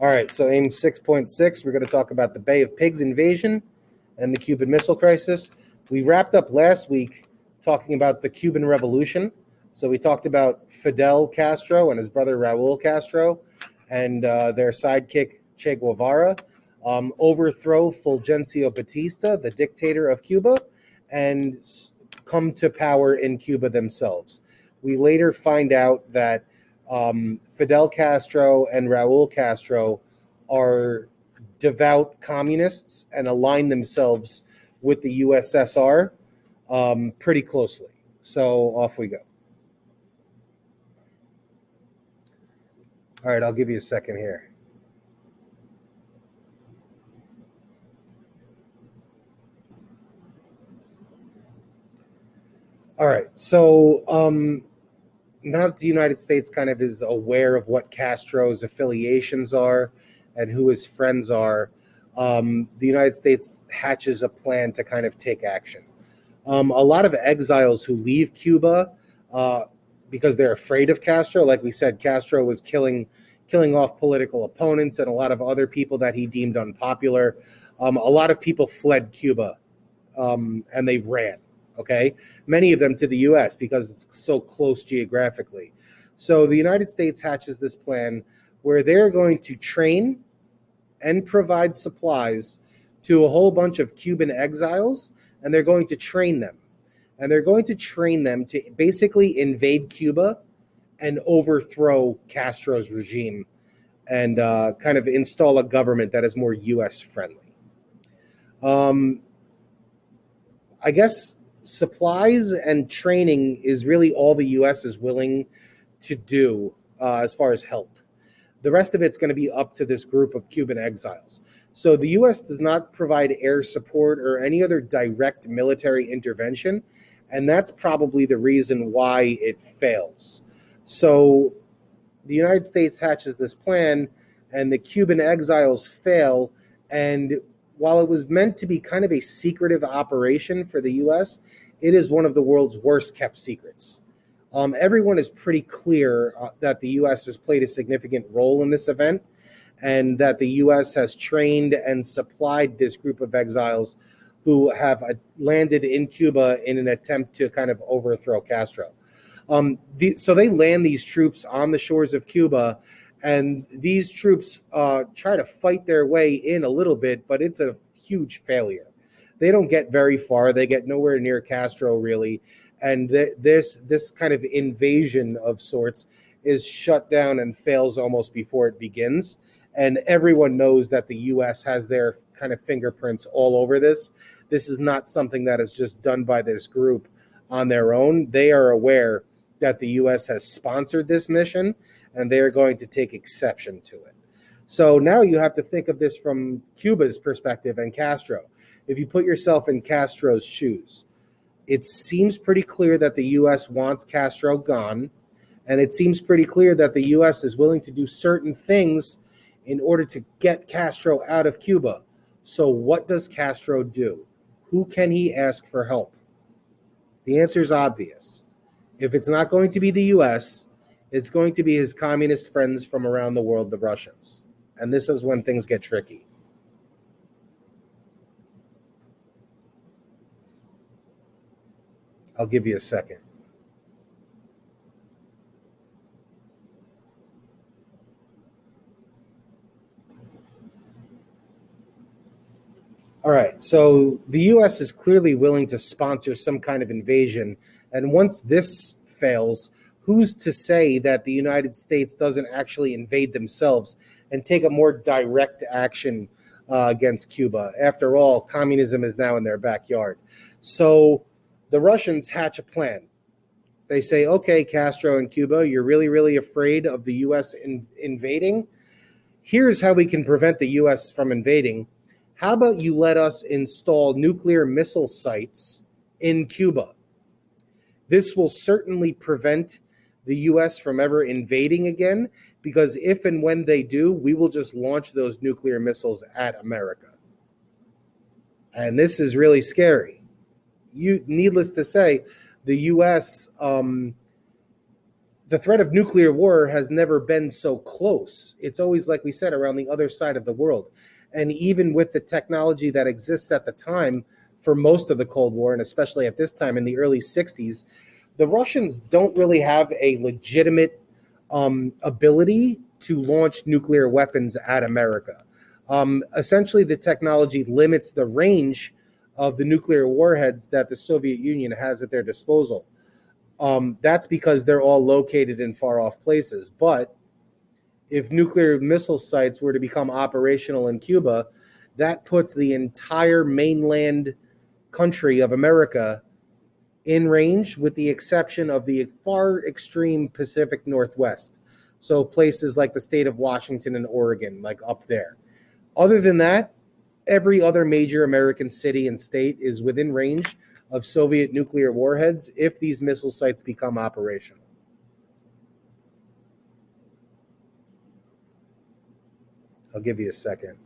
All right, so AIM 6.6, we're going to talk about the Bay of Pigs invasion and the Cuban Missile Crisis. We wrapped up last week talking about the Cuban Revolution. So we talked about Fidel Castro and his brother Raul Castro and their sidekick Che Guevara, overthrow Fulgencio Batista, the dictator of Cuba, and come to power in Cuba themselves. We later find out that Fidel Castro and Raul Castro are devout communists and align themselves with the USSR pretty closely. So off we go. All right, I'll give you a second here. All right, so now that the United States kind of is aware of what Castro's affiliations are and who his friends are, the United States hatches a plan to kind of take action. A lot of exiles who leave Cuba because they're afraid of Castro, like we said, Castro was killing off political opponents and a lot of other people that he deemed unpopular. A lot of people fled Cuba and they ran. Okay, many of them to the U.S. because it's so close geographically. So the United States hatches this plan where they're going to train and provide supplies to a whole bunch of Cuban exiles, and they're going to train them. And they're going to train them to basically invade Cuba and overthrow Castro's regime and kind of install a government that is more U.S. friendly. I guess supplies and training is really all the U.S. is willing to do as far as help. The rest of it's going to be up to this group of Cuban exiles. So the U.S. does not provide air support or any other direct military intervention, and that's probably the reason why it fails. So the United States hatches this plan, and the Cuban exiles fail, and while it was meant to be kind of a secretive operation for the U.S., it is one of the world's worst kept secrets. Everyone is pretty clear that the U.S. has played a significant role in this event and that the U.S. has trained and supplied this group of exiles who have landed in Cuba in an attempt to kind of overthrow Castro. So they land these troops on the shores of Cuba, and these troops try to fight their way in a little bit, but it's a huge failure. They don't get very far. They get nowhere near Castro, really. And this kind of invasion of sorts is shut down and fails almost before it begins. And everyone knows that the U.S. has their kind of fingerprints all over this. This is not something that is just done by this group on their own. They are aware that the U.S. has sponsored this mission, and they are going to take exception to it. So now you have to think of this from Cuba's perspective and Castro. If you put yourself in Castro's shoes, it seems pretty clear that the U.S. wants Castro gone, and it seems pretty clear that the U.S. is willing to do certain things in order to get Castro out of Cuba. So what does Castro do? Who can he ask for help? The answer is obvious. If it's not going to be the U.S., it's going to be his communist friends from around the world, the Russians. And this is when things get tricky. I'll give you a second. All right, so the U.S. is clearly willing to sponsor some kind of invasion. And once this fails, who's to say that the United States doesn't actually invade themselves and take a more direct action against Cuba? After all, communism is now in their backyard. So the Russians hatch a plan. They say, okay, Castro and Cuba, you're really, really afraid of the U.S. invading. Here's how we can prevent the U.S. from invading. How about you let us install nuclear missile sites in Cuba? This will certainly prevent the U.S. from ever invading again, because if and when they do, we will just launch those nuclear missiles at America. And this is really scary. Needless to say, the U.S. the threat of nuclear war has never been so close. It's always, like we said, around the other side of the world. And even with the technology that exists at the time for most of the Cold War, and especially at this time in the early 60s, the Russians don't really have a legitimate ability to launch nuclear weapons at America. Essentially, the technology limits the range of the nuclear warheads that the Soviet Union has at their disposal. That's because they're all located in far off places. But if nuclear missile sites were to become operational in Cuba, that puts the entire mainland country of America in range, with the exception of the far extreme Pacific Northwest. So places like the state of Washington and Oregon, like up there. Other than that, every other major American city and state is within range of Soviet nuclear warheads if these missile sites become operational. I'll give you a second.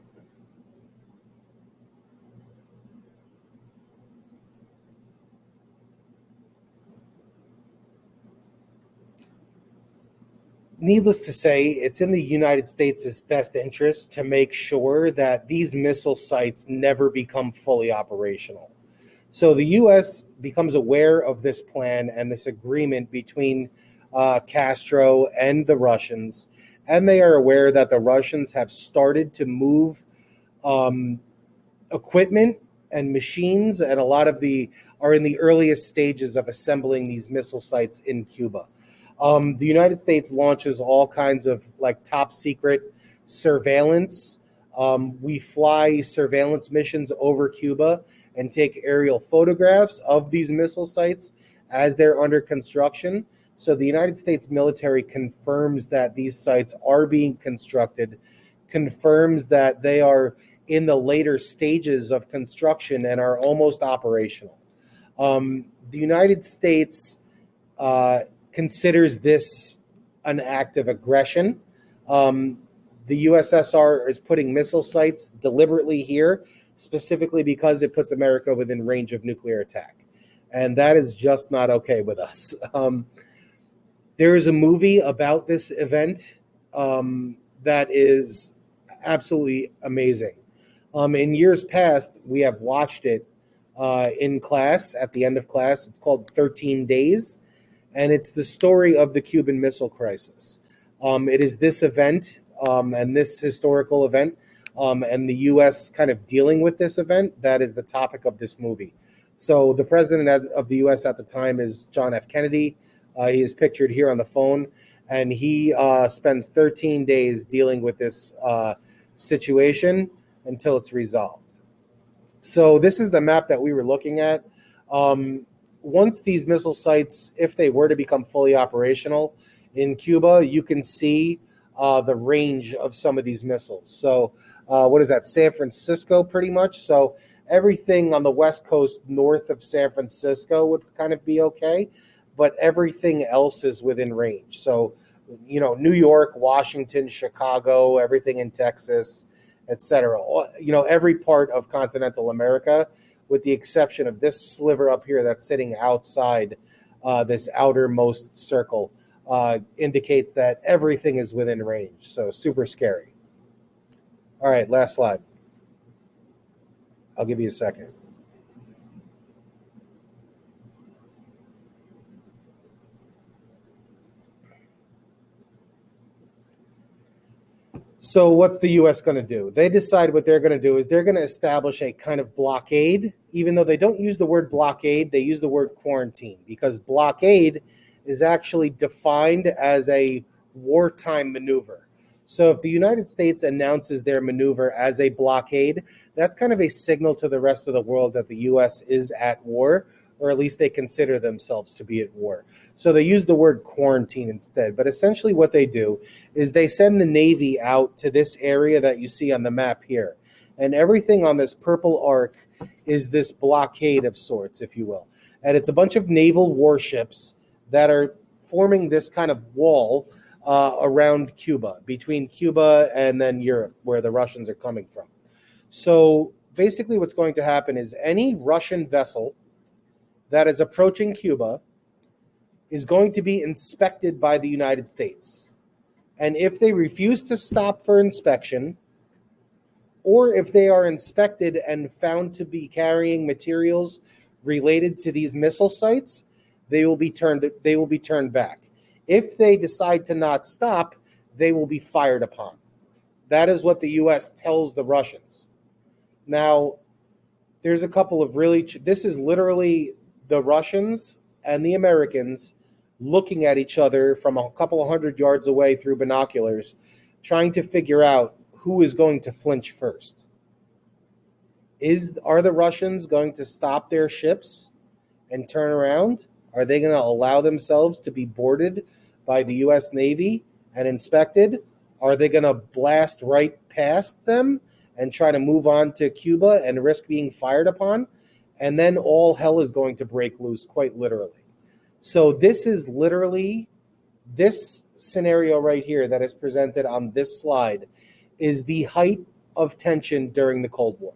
Needless to say, it's in the United States' best interest to make sure that these missile sites never become fully operational. So the U.S. becomes aware of this plan and this agreement between Castro and the Russians, and they are aware that the Russians have started to move um, equipment and machines, and a lot of the are in the earliest stages of assembling these missile sites in Cuba. The United States launches all kinds of like top secret surveillance. We fly surveillance missions over Cuba and take aerial photographs of these missile sites as they're under construction. So the United States military confirms that these sites are being constructed, confirms that they are in the later stages of construction and are almost operational. The United States considers this an act of aggression. The USSR is putting missile sites deliberately here, specifically because it puts America within range of nuclear attack. And that is just not okay with us. There is a movie about this event that is absolutely amazing. In years past, we have watched it in class, at the end of class. It's called 13 Days, and it's the story of the Cuban Missile Crisis. It is this event and this historical event and the U.S. kind of dealing with this event that is the topic of this movie. So the president of the U.S. at the time is John F. Kennedy. He is pictured here on the phone, and he spends 13 days dealing with this situation until it's resolved. So this is the map that we were looking at. Once these missile sites, if they were to become fully operational in Cuba, you can see the range of some of these missiles. So what is that, San Francisco pretty much? So everything on the West Coast north of San Francisco would kind of be okay, but everything else is within range. So, you know, New York, Washington, Chicago, everything in Texas, etc. You know, every part of continental America, with the exception of this sliver up here that's sitting outside this outermost circle, indicates that everything is within range. So super scary. All right, last slide. I'll give you a second. So what's the U.S. going to do? They decide what they're going to do is they're going to establish a kind of blockade. Even though they don't use the word blockade, they use the word quarantine, because blockade is actually defined as a wartime maneuver. So if the United States announces their maneuver as a blockade, that's kind of a signal to the rest of the world that the U.S. is at war, or at least they consider themselves to be at war. So they use the word quarantine instead. But essentially what they do is they send the Navy out to this area that you see on the map here. And everything on this purple arc is this blockade of sorts, if you will. And it's a bunch of naval warships that are forming this kind of wall around Cuba, between Cuba and then Europe, where the Russians are coming from. So basically what's going to happen is any Russian vessel that is approaching Cuba is going to be inspected by the United States. And if they refuse to stop for inspection, or if they are inspected and found to be carrying materials related to these missile sites, they will be turned back. If they decide to not stop, they will be fired upon. That is what the US tells the Russians. Now, there's a couple of this is literally the Russians and the Americans looking at each other from a couple of 100 yards away through binoculars, trying to figure out who is going to flinch first. Are the Russians going to stop their ships and turn around? Are they going to allow themselves to be boarded by the US Navy and inspected? Are they going to blast right past them and try to move on to Cuba and risk being fired upon? And then all hell is going to break loose, quite literally. So this is literally, this scenario right here that is presented on this slide is the height of tension during the Cold War.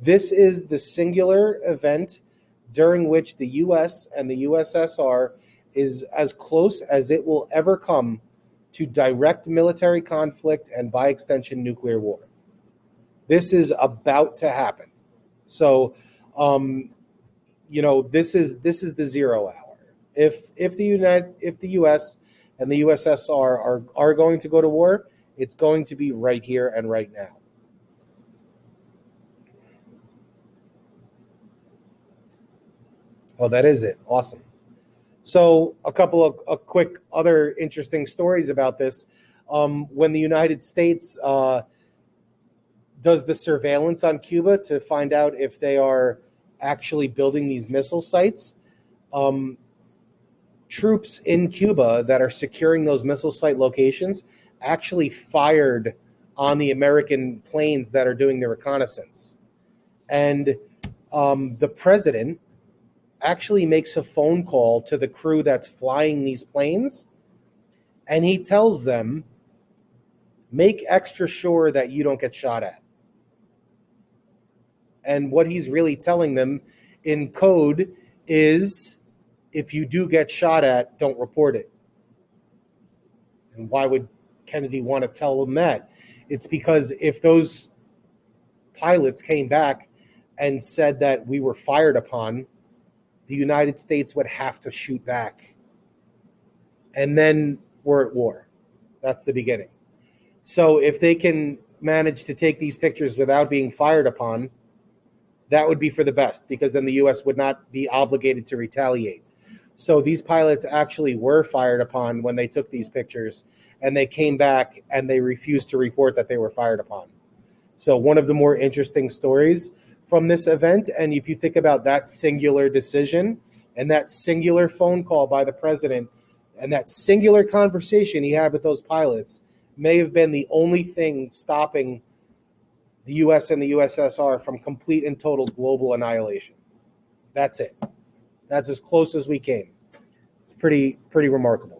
This is the singular event during which the US and the USSR is as close as it will ever come to direct military conflict and, by extension, nuclear war. This is about to happen. So, this is the 0 hour. If the US and the USSR are going to go to war, it's going to be right here and right now. Oh, that is it. Awesome. So a couple of quick other interesting stories about this. When the United States does the surveillance on Cuba to find out if they are actually building these missile sites, troops in Cuba that are securing those missile site locations actually fired on the American planes that are doing the reconnaissance. And the president actually makes a phone call to the crew that's flying these planes, and he tells them, make extra sure that you don't get shot at. And what he's really telling them in code is, if you do get shot at, don't report it. And why would Kennedy want to tell them that? It's because if those pilots came back and said that we were fired upon, the United States would have to shoot back. And then we're at war. That's the beginning. So if they can manage to take these pictures without being fired upon, that would be for the best, because then the U.S. would not be obligated to retaliate. So these pilots actually were fired upon when they took these pictures, and they came back and they refused to report that they were fired upon. So one of the more interesting stories from this event, and if you think about that singular decision and that singular phone call by the president and that singular conversation he had with those pilots, may have been the only thing stopping the US and the USSR from complete and total global annihilation. That's it. That's as close as we came. It's pretty remarkable.